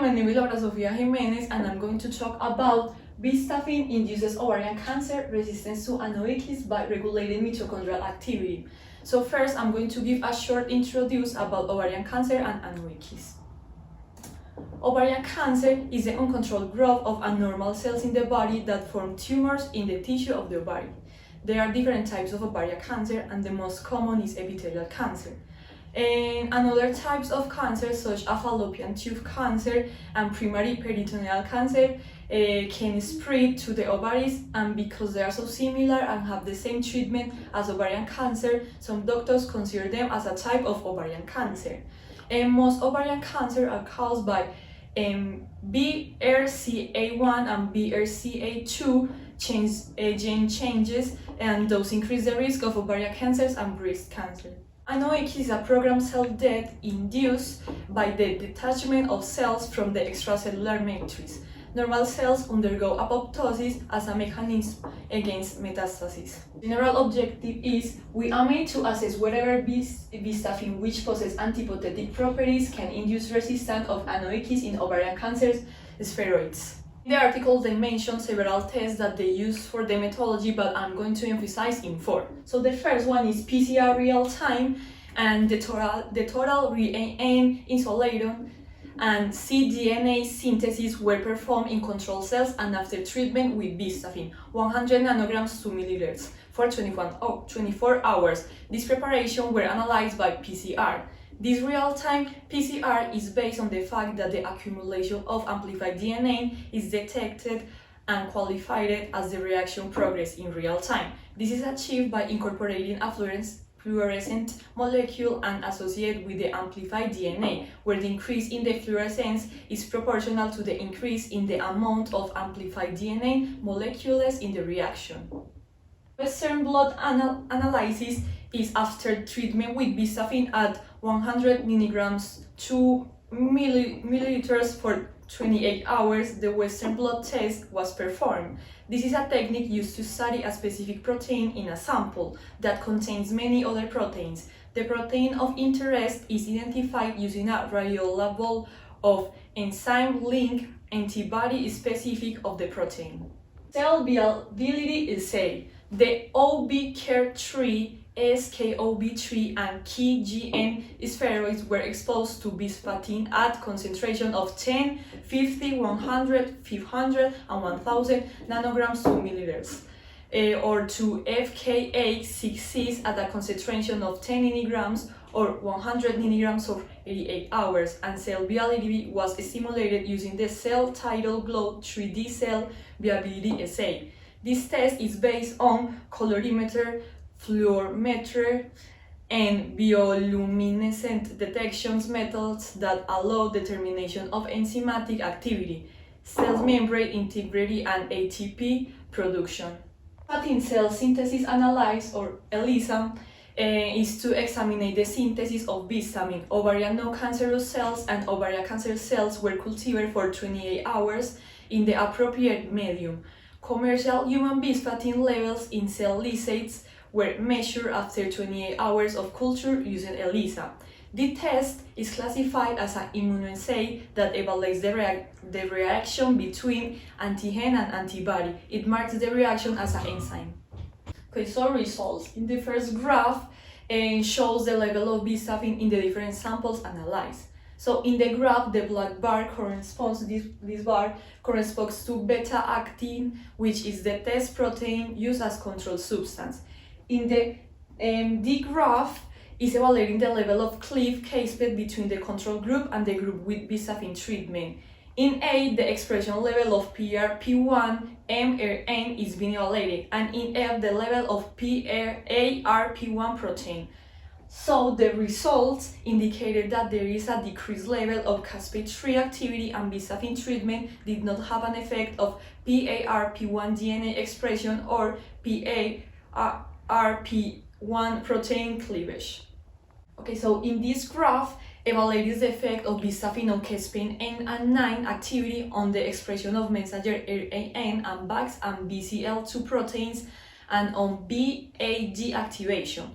my name is Sofía Jiménez and I'm going to talk about bistatin induces ovarian cancer resistance to anoikis by regulating mitochondrial activity. So first I'm going to give a short introduction about ovarian cancer and anoikis. Ovarian cancer is the uncontrolled growth of abnormal cells in the body that form tumors in the tissue of the body. There are different types of ovarian cancer and the most common is epithelial cancer. And other types of cancer such as fallopian tube cancer and primary peritoneal cancer can spread to the ovaries, and because they are so similar and have the same treatment as ovarian cancer, some doctors consider them as a type of ovarian cancer. And most ovarian cancer are caused by BRCA1 and BRCA2 gene changes, and those increase the risk of ovarian cancers and breast cancer. Anoikis is a programmed cell death induced by the detachment of cells from the extracellular matrix. Normal cells undergo apoptosis as a mechanism against metastasis. General objective is we aim to assess whether bistatin, which possesses antipathogenic properties, can induce resistance of anoikis in ovarian cancers steroids. In the article, they mention several tests that they use for the methodology, but I'm going to emphasize in 4. So the first one is PCR real time, and the total renin isolation and cDNA synthesis were performed in control cells and after treatment with bistatin, 100 nanograms 2 milliliters for 24 hours. These preparations were analyzed by PCR. This real-time PCR is based on the fact that the accumulation of amplified DNA is detected and qualified as the reaction progresses in real time. This is achieved by incorporating a fluorescent molecule and associated with the amplified DNA, where the increase in the fluorescence is proportional to the increase in the amount of amplified DNA molecules in the reaction. Western blot analysis is after treatment with bistatin at 100 milligrams 2 milliliters for 28 hours. The Western blot test was performed. This is a technique used to study a specific protein in a sample that contains many other proteins. The protein of interest is identified using a radiolabel of enzyme-linked antibody specific of the protein. Cell viability assay. The OBCAR3, SKOB3 and KGN spheroids were exposed to bistatin at concentration of 10, 50, 100, 500 and 1000 nanograms per milliliters, or to FKA6 at a concentration of 10 milligrams or 100 milligrams for 88 hours, and cell viability was stimulated using the cell tidal glow 3D cell viability assay. This test is based on colorimeter, fluorometer, and bioluminescent detection methods that allow determination of enzymatic activity, cell membrane integrity, and ATP production. Bistatin cell synthesis analysis, or ELISA, is to examine the synthesis of bistatin. Ovarian non-cancerous cells and ovarian cancer cells were cultivated for 28 hours in the appropriate medium. Commercial human bistatin levels in cell lysates were measured after 28 hours of culture using ELISA. The test is classified as an immunoassay that evaluates the reaction between antigen and antibody. It marks the reaction as an enzyme. Okay, so results. In the first graph, shows the level of bistatin in the different samples analyzed. So in the graph, the black bar corresponds, this bar corresponds to beta-actin, which is the test protein used as control substance. In the graph is evaluating the level of cliff casped between the control group and the group with bistatin treatment. In A, the expression level of PRP1 mRNA is being evaluated, and in F, the level of ARP1 protein. So the results indicated that there is a decreased level of caspase-3 activity, and bistatin treatment did not have an effect of PARP1 DNA expression or PARP1 protein cleavage. Okay, so in this graph, evaluates the effect of bistatin on caspase N and 9 activity on the expression of messenger RNA and BAX and BCL2 proteins, and on BAG activation.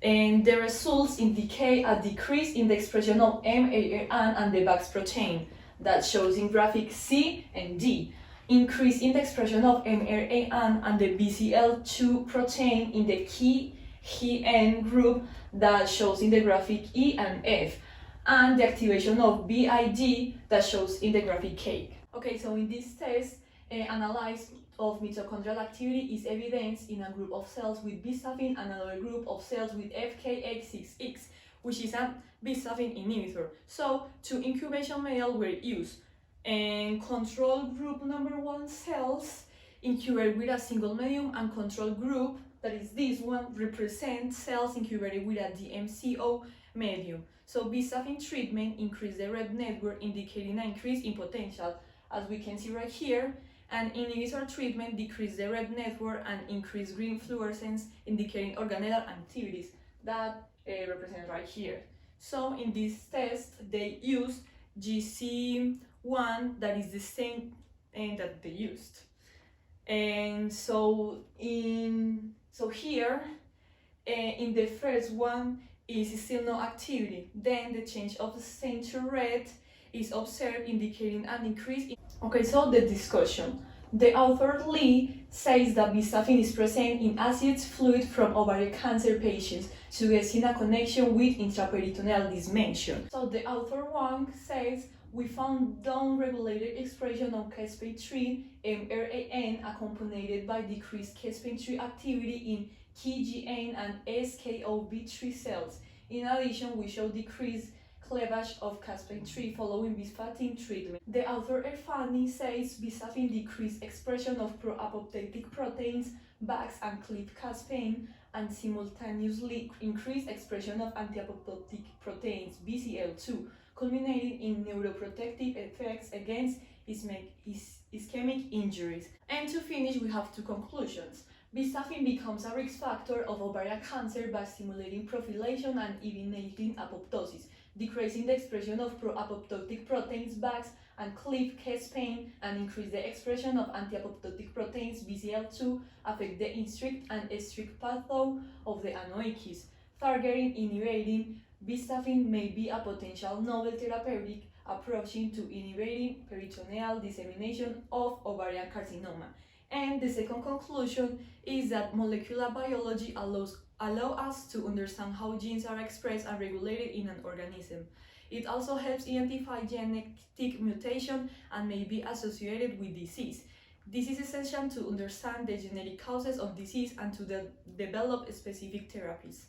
And the results indicate a decrease in the expression of MARN and the BAX protein. that shows in graphic C and D. Increase in the expression of MRAN and the BCL2 protein in the key N group that shows in the graphic E and F, and the activation of BID that shows in the graphic K. Okay, so in this test, analysis of mitochondrial activity is evidenced in a group of cells with bistatin and another group of cells with FKX6X, which is a bistatin inhibitor. So, two incubation methods were used. And control group number 1 cells incubated with a single medium, and control group, that is this one, represents cells incubated with a DMCO medium. So bistatin treatment increased the red network, indicating an increase in potential, as we can see right here, and inhibitor treatment decreased the red network and increased green fluorescence, indicating organelle activities, that represents right here. So in this test, they used GC1, that is the same that they used. And so here, in the first one is still no activity. Then the change of stain to red is observed, indicating an increase in... Okay, so the discussion. The author Lee says that bistatin is present in acid fluid from ovarian cancer patients, suggesting a connection with intraperitoneal dysmension. So the author Wang says, we found down-regulated expression of caspase-3 MRAN accompanied by decreased caspase-3 activity in KGN and SKOB3 cells. In addition, we show decreased cleavage of caspase-3 following bistatin treatment. The author Erfani says bistatin decreased expression of pro-apoptotic proteins, BAX and cleaved caspase, and simultaneously increased expression of anti-apoptotic proteins, BCL2, culminating in neuroprotective effects against ischemic injuries. And to finish, we have two conclusions. Bistatin becomes a risk factor of ovarian cancer by stimulating profilation and eliminating apoptosis, decreasing the expression of pro-apoptotic proteins, BAX, and cleaved caspase, and increase the expression of anti-apoptotic proteins, BCL2, affect the in-strict and strict pathway of the anoikis. Targeting inhibiting bistatin may be a potential novel therapeutic approach to inhibiting peritoneal dissemination of ovarian carcinoma. And the second conclusion is that molecular biology allows us to understand how genes are expressed and regulated in an organism. It also helps identify genetic mutation and may be associated with disease. This is essential to understand the genetic causes of disease and to develop specific therapies.